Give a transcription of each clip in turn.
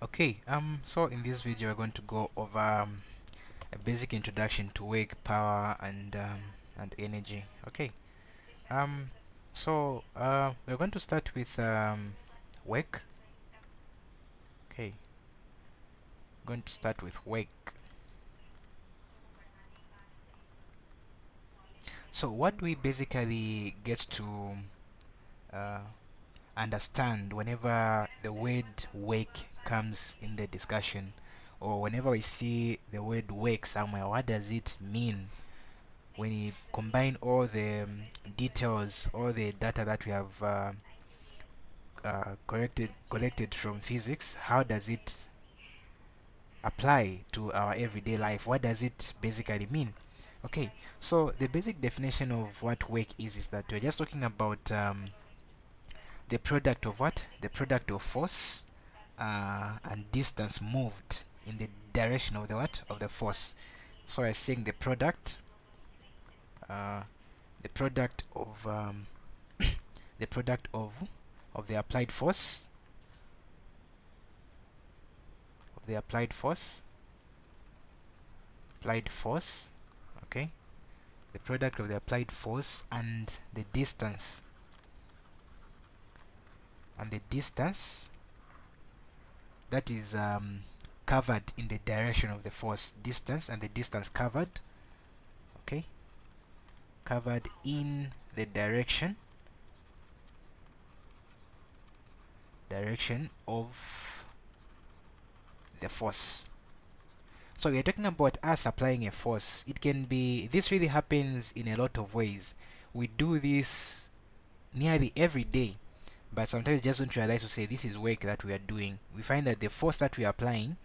Okay, so in this video we're going to go over a basic introduction to wake, power, and energy. Okay, um, we're going to start with wake. Okay, going to start with wake. So what do we basically get to uh, understand whenever the word wake comes in the discussion, or whenever we see the word wake somewhere? What does it mean? When you combine all the details, all the data that we have collected from physics, how does it apply to our everyday life? What does it basically mean? Okay, so the basic definition of what wake is that we're just talking about the product of what? The product of force and distance moved in the direction of the what? Of the force. So I'm saying uh, the product of the product of the applied force applied force, okay, the product of the applied force and the distance that is covered in the direction of the force. Distance and the distance covered, okay, covered in the direction of the force. So we're talking about us applying a force. It can be, this really happens in a lot of ways. We do this nearly every day, but sometimes just don't realize to say this is work that we are doing. We find that the force that we are applying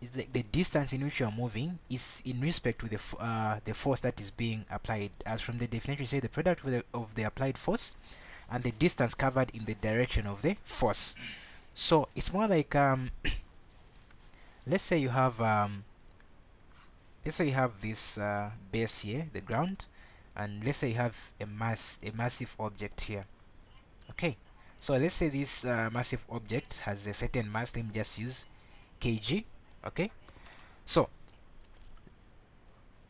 is like the distance in which you are moving is in respect to the force that is being applied. As from the definition, say the product of the applied force and the distance covered in the direction of the force. So it's more like let's say you have this base here, the ground, and let's say you have a massive object here. Okay, so let's say this massive object has a certain mass. Let me just use kg. Okay, so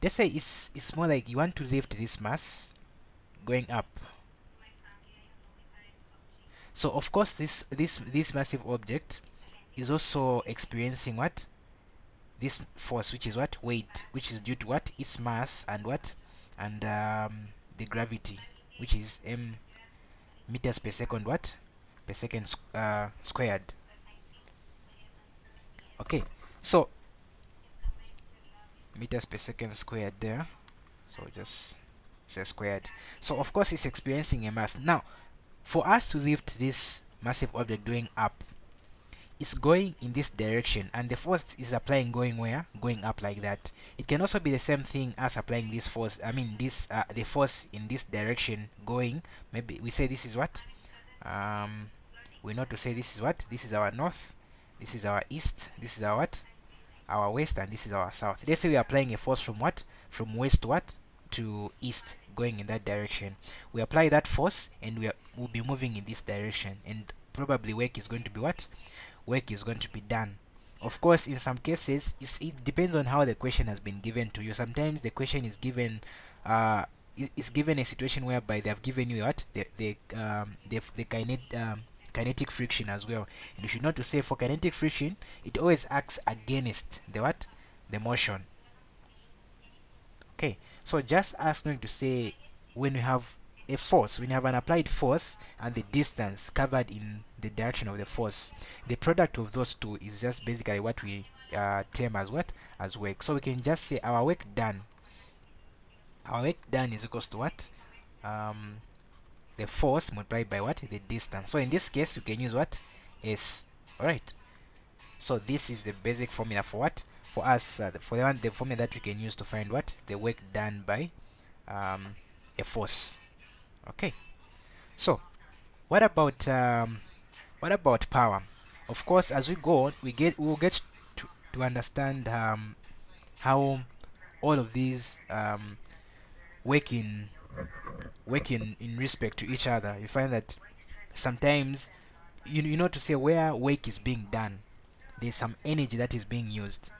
let's say it's more like you want to lift this mass going up. So of course this massive object is also experiencing what? This force, which is what? Weight, which is due to what? Its mass and what? And the gravity, which is meters per second what? Per second squared. Okay, so meters per second squared there. So just say squared. So of course it's experiencing a mass. Now, for us to lift this massive object going up, it's going in this direction, and the force is applying going where? Going up like that. It can also be the same thing as applying this force. I mean this the force in this direction going. Maybe we say this is what? We know to say this is what? This is our north, this is our east, this is our what? Our west, and this is our south. Let's say we are applying a force from what? From west to what? To east, going in that direction. We apply that force and we'll be moving in this direction, and probably work is going to be what? Work is going to be done. Of course, in some cases, it depends on how the question has been given to you. Sometimes the question is given is given a situation whereby they have given you what? The kinetic friction as well. And you should know to say for kinetic friction, it always acts against the what? The motion. Okay, so just ask me to say when you have a force, when you have an applied force and the distance covered in the direction of the force, the product of those two is just basically what we term as what? As work. So we can just say our work done is equals to what? The force multiplied by what? The distance. So in this case we can use what? S. Alright, so this is the basic formula for what? For us, the formula that we can use to find what? The work done by a force. Okay, so what about power? Of course, as we go on, we'll get to understand how all of these work in respect to each other. You find that sometimes you know to say where work is being done, there's some energy that is being used.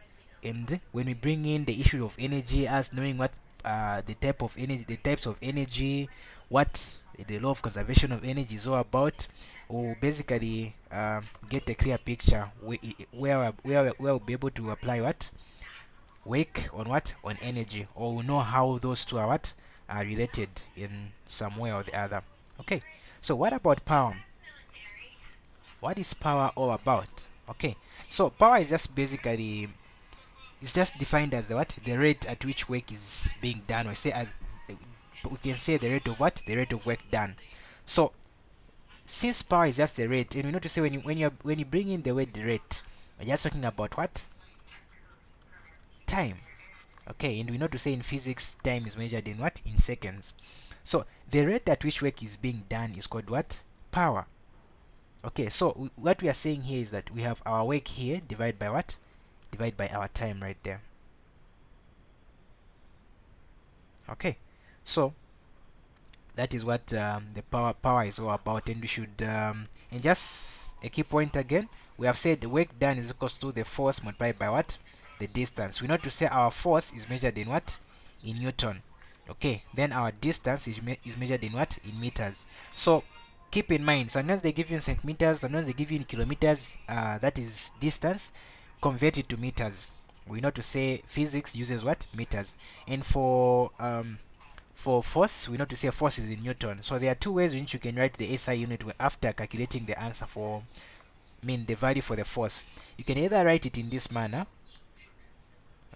And when we bring in the issue of energy, as knowing what the type of energy, the types of energy, what the law of conservation of energy is all about, we'll basically get a clear picture where we'll be able to apply what work on what on energy, or we'll know how those two are what are related in some way or the other. Okay, so what about power? What is power all about? Okay, so power is just basically, it's just defined as the what the rate at which work is being done, or say as we can say the rate of what the rate of work done. So since power is just the rate, and we know to say when you bring in the word rate, we're just talking about what time. Okay, and we know to say in physics time is measured in what in seconds. So the rate at which work is being done is called what power. Okay, so what we are saying here is that we have our work here divided by what divided by our time right there. Okay, so that is what the power is all about. And we should and just a key point again, we have said the work done is equals to the force multiplied by what the distance. We know to say our force is measured in what in newton. Okay, then our distance is measured in what in meters. So keep in mind, sometimes they give you in centimeters, sometimes they give you in kilometers, that is distance. Convert it to meters. We know to say physics uses what meters. And for force, we know to say force is in newton. So there are two ways in which you can write the SI unit after calculating the answer for the value for the force. You can either write it in this manner.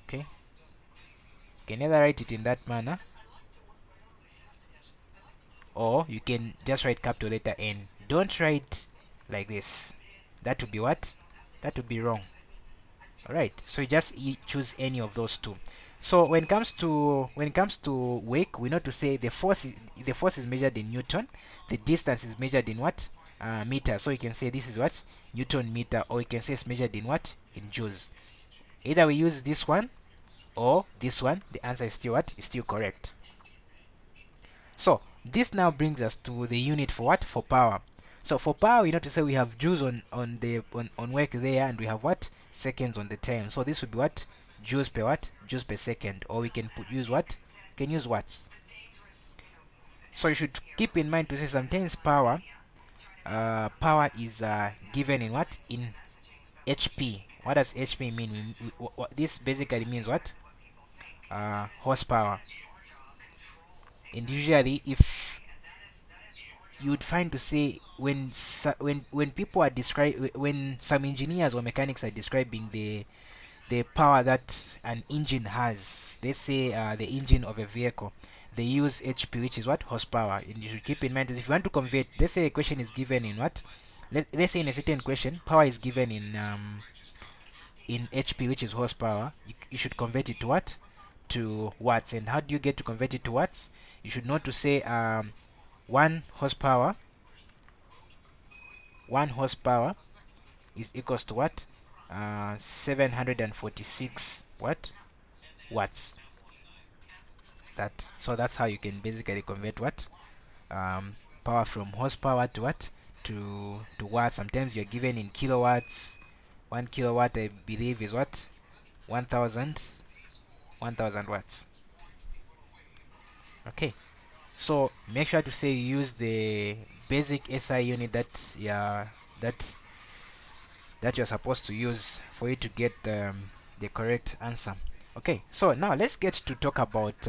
Okay, you can either write it in that manner, or you can just write capital letter N. Don't write like this. That would be what? That would be wrong. Alright, so you just choose any of those two. So when it comes to work, we know to say the force is measured in newton, the distance is measured in what meter. So you can say this is what newton meter, or you can say it's measured in what in joules. Either we use this one or this one, the answer is still what is still correct. So this now brings us to the unit for what for power. So for power, we know to say we have joules on work there, and we have what seconds on the time. So this would be what joules per what joules per second, or we can use what can use watts. So you should keep in mind to say sometimes power is given in what in HP. What does HP mean? This basically means what horsepower. And usually, if you would find to say when people are when some engineers or mechanics are describing the power that an engine has, let's say the engine of a vehicle, they use HP, which is what horsepower. And you should keep in mind that if you want to convert, let's say a question is given in what let's say in a certain question power is given in HP, which is horsepower, you should convert it to what to watts. And how do you get to convert it to watts? You should know to say 1 horsepower is equals to what 746 what watts. That's how you can basically convert what power from horsepower to what to watts. Sometimes you're given in kilowatts. 1 kilowatt, I believe, is what 1000 watts. Okay, so make sure to say you use the basic SI unit that that you're supposed to use for you to get the correct answer. Okay, so now let's get to talk about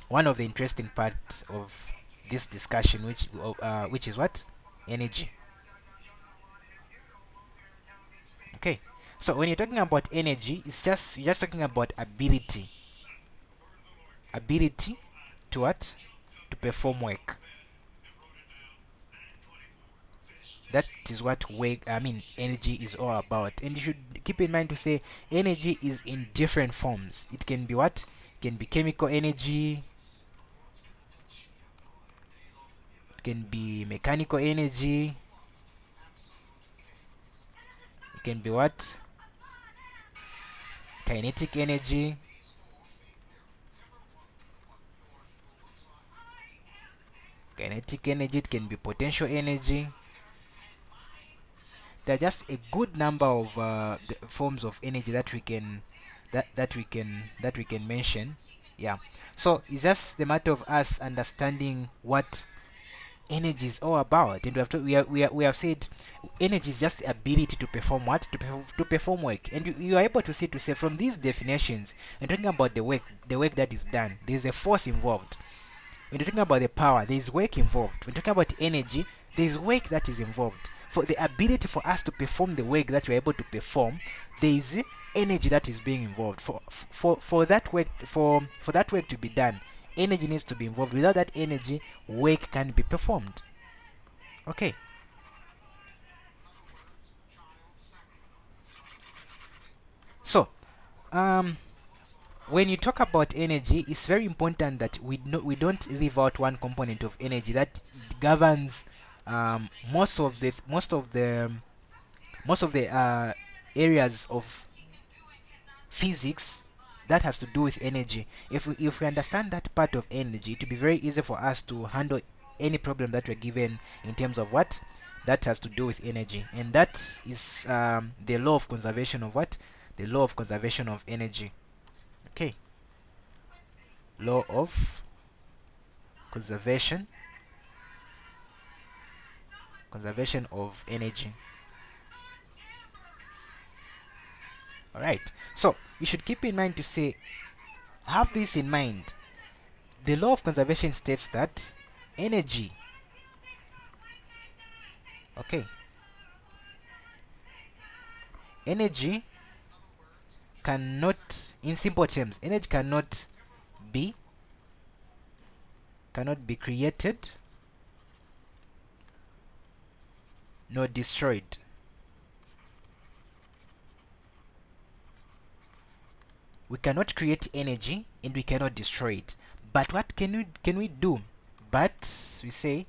one of the interesting parts of this discussion, which is what energy. Okay, so when you're talking about energy, you're just talking about ability to what to perform work. That is what energy is all about. And you should keep in mind to say energy is in different forms. It can be what it can be chemical energy, it can be mechanical energy, it can be what kinetic energy, it can be potential energy. there are just a good number of forms of energy that we can that we can mention. Yeah, so it's just the matter of us understanding what energy is all about. And we have said energy is just the ability to perform what, to perform work. And you are able to say from these definitions, and talking about the work that is done, there is a force involved. When you're talking about the power, there is work involved. When you're talking about energy, there is work that is involved. For the ability for us to perform the work that we're able to perform, there is energy that is being involved. For that work, for that work to be done, energy needs to be involved. Without that energy, work can be performed. Okay. So, um, when you talk about energy, it's very important that we don't leave out one component of energy that governs most of the areas of physics that has to do with energy. If we understand that part of energy, it will be very easy for us to handle any problem that we're given in terms of what that has to do with energy, and that is the law of conservation of what, the law of conservation of energy. Okay, law of conservation conservation of energy. All right, so you should keep in mind to say, have this in mind. The law of conservation states that energy, okay, energy cannot, in simple terms, energy be cannot be created nor destroyed. We cannot create energy and we cannot destroy it. But what can we do? But we say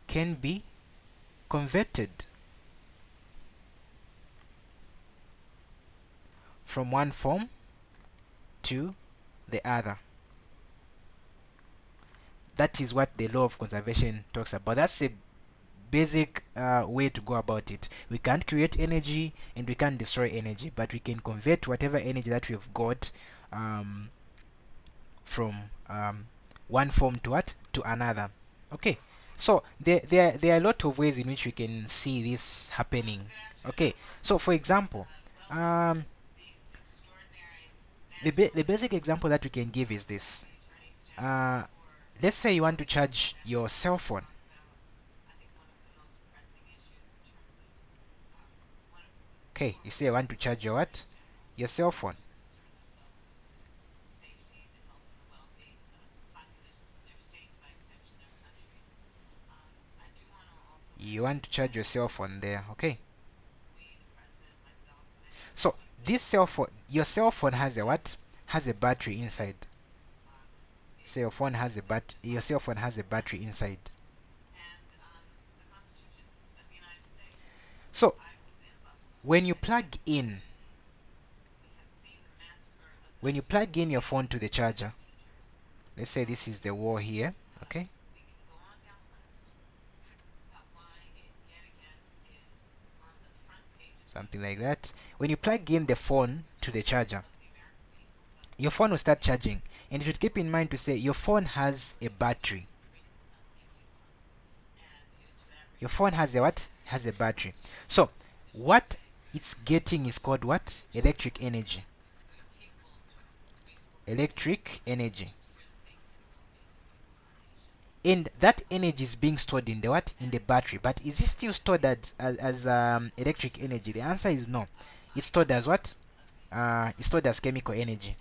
can be converted from one form to the other. That is what the law of conservation talks about. That's a basic way to go about it. We can't create energy and we can't destroy energy, but we can convert whatever energy that we've got from one form to what, to another. Okay, so there are a lot of ways in which we can see this happening. Okay, so for example, the basic example that we can give is this. uh, let's say you want to charge your cell phone. Okay, you say you want to charge your what, your cell phone. You want to charge your cell phone there. Okay, so this cell phone, your cell phone has a what, has a battery inside. Cell phone has a your cell phone has a battery inside. So when you plug in when you plug in your phone to the charger, let's say this is the wall here. Okay, something like that. When you plug in the phone to the charger, your phone will start charging, and you should keep in mind to say your phone has a battery. Your phone has a what, has a battery. So what it's getting is called what, electric energy. Electric energy. And that energy is being stored in the what, in the battery. But is it still stored as electric energy? The answer is no. It's stored as what, it's stored as chemical energy.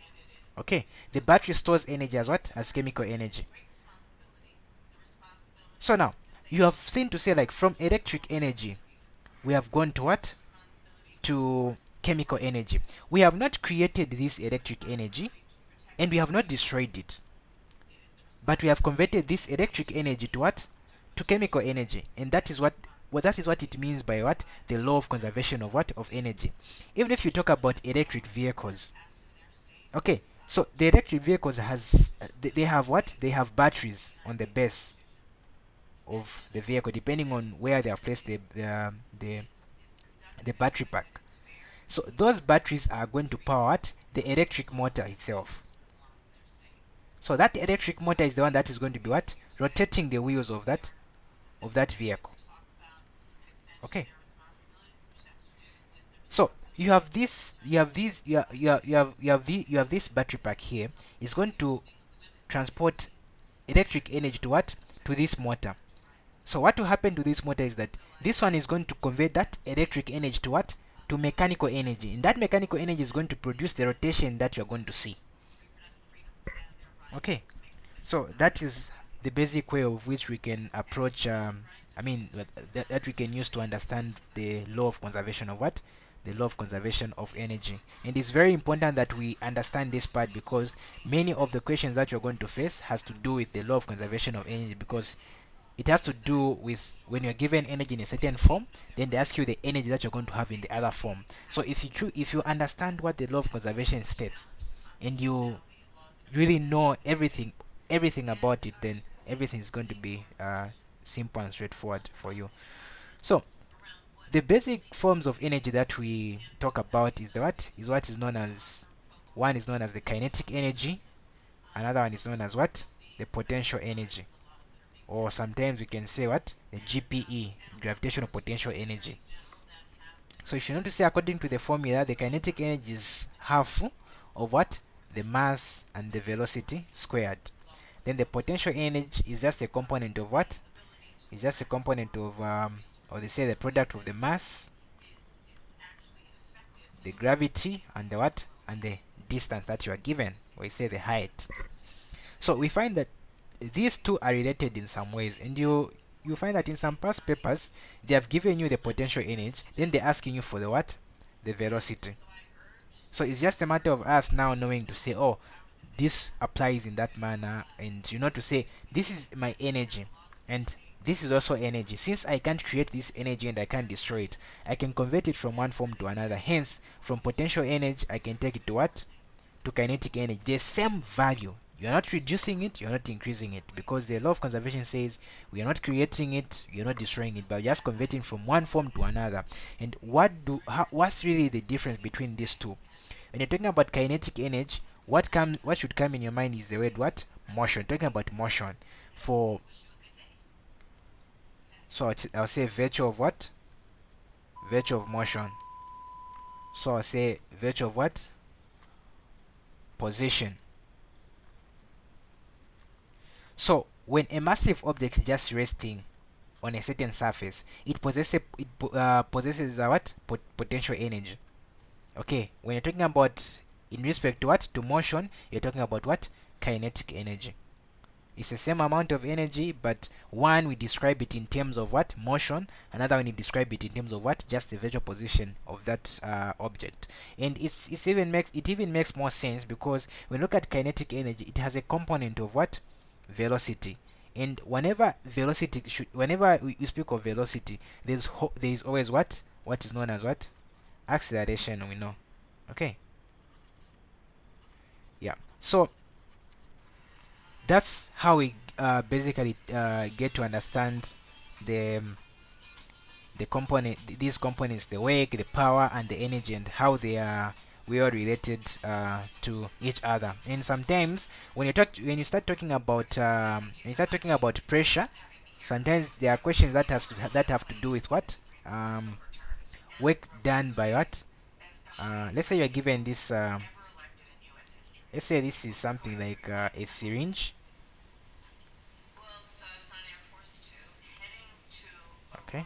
Okay, the battery stores energy as what, as chemical energy. So now you have seen to say, like, from electric energy we have gone to what, to chemical energy. We have not created this electric energy and we have not destroyed it, but we have converted this electric energy to what, to chemical energy. And that is what, well, that is what it means by what, the law of conservation of what, of energy. Even if you talk about electric vehicles, okay, so the electric vehicles has they have what, they have batteries on the base of the vehicle, depending on where they have placed the battery pack. So those batteries are going to power the electric motor itself. So that electric motor is the one that is going to be rotating the wheels of that vehicle. Okay. So you have this, you have this battery pack here. It's going to transport electric energy to to this motor. So what will happen to this motor is that this one is going to convert that electric energy to to mechanical energy, and that mechanical energy is going to produce the rotation that you're going to see. Okay, so that is the basic way of which we can approach that we can use to understand the law of conservation of the law of conservation of energy. And it's very important that we understand this part, because many of the questions that you're going to face has to do with the law of conservation of energy, because it has to do with when you're given energy in a certain form, then they ask you the energy that you're going to have in the other form. So if you understand what the law of conservation states, and you really know everything about it, then everything is going to be simple and straightforward for you. So the basic forms of energy that we talk about is what is known as, one is known as the kinetic energy, another one is known as the potential energy, or sometimes we can say the GPE, gravitational potential energy. So if you want to say, according to the formula, the kinetic energy is half of the mass and the velocity squared. Then the potential energy is just a component of It's just a component of or they say the product of the mass, the gravity, and the distance that you are given, or you say the height. So we find that these two are related in some ways, and you find that in some past papers they have given you the potential energy, then they're asking you for the velocity. So it's just a matter of us now knowing to say, oh, this applies in that manner, and to say this is my energy and this is also energy. Since I can't create this energy and I can't destroy it, I can convert it from one form to another. Hence, from potential energy I can take it to kinetic energy. The same value. You're not reducing it, you're not increasing it, because the law of conservation says we are not creating it, you're not destroying it, but just converting from one form to another. And what's really the difference between these two? When you're talking about kinetic energy, what should come in your mind is the word motion. Talking about motion. I'll say virtue of virtue of motion. So I'll say virtue of position. So when a massive object is just resting on a certain surface, it possesses potential energy. Okay, when you're talking about in respect to motion, you're talking about kinetic energy. It's the same amount of energy, but one we describe it in terms of motion, another one we describe it in terms of just the visual position of that object. And it even makes more sense, because when you look at kinetic energy, it has a component of velocity. And whenever you speak of velocity, there's always what is known as acceleration, we know. Okay, yeah, so that's how we basically get to understand these components, the work, the power, and the energy, and how they are well related to each other. And sometimes when you start talking about pressure, sometimes there are questions that have to do with work done by let's say you are given this let's say this is something like a syringe. Okay.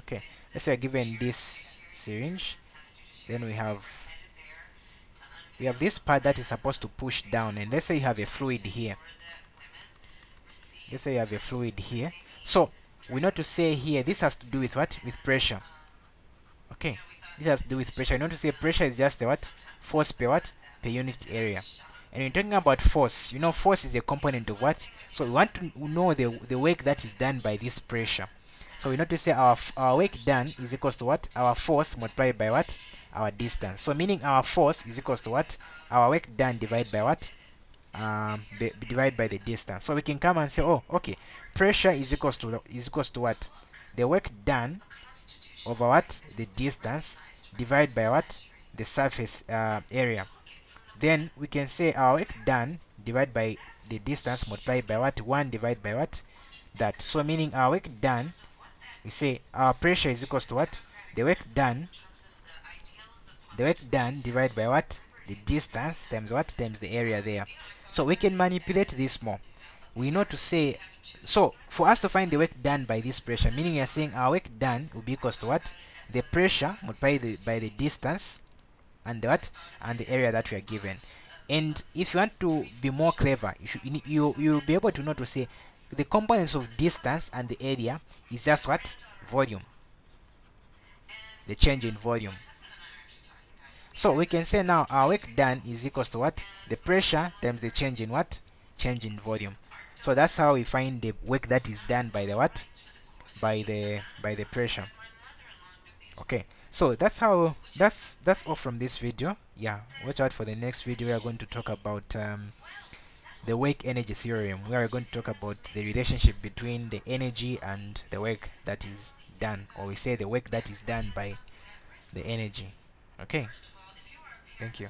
Okay, let's say we're given this syringe, then we have this part that is supposed to push down, and let's say you have a fluid here. So we know to say here this has to do with with pressure. Okay, this has to do with pressure. You know to say pressure is just the force per unit area. And when talking about force, force is a component of so we want to know the work that is done by this pressure. So we know to say our work done is equals to our force multiplied by our distance. So meaning our force is equals to what? Our work done divided by what? Divided by the distance. So we can come and say, oh, okay, pressure is equals to what? The work done over what? The distance divided by what? The surface area. Then we can say our work done divided by the distance multiplied by what? 1 divided by what? That. So meaning our work done, we say our pressure is equals to what? The work done divided by what? The distance times what? Times the area there. So we can manipulate this more. We know to say, so for us to find the work done by this pressure, meaning you're saying our work done will be equals to what? The pressure multiplied by the distance and the what? And the area that we are given. And if you want to be more clever, you'll be able to know to say the components of distance and the area is just what? Volume. The change in volume. So we can say now our work done is equals to what? The pressure times the change in what? Change in volume. So that's how we find the work that is done by the what? By the pressure. Okay. So that's all from this video. Yeah, watch out for the next video. We are going to talk about the work energy theorem. We are going to talk about the relationship between the energy and the work that is done, or we say the work that is done by the energy. Okay. Thank you.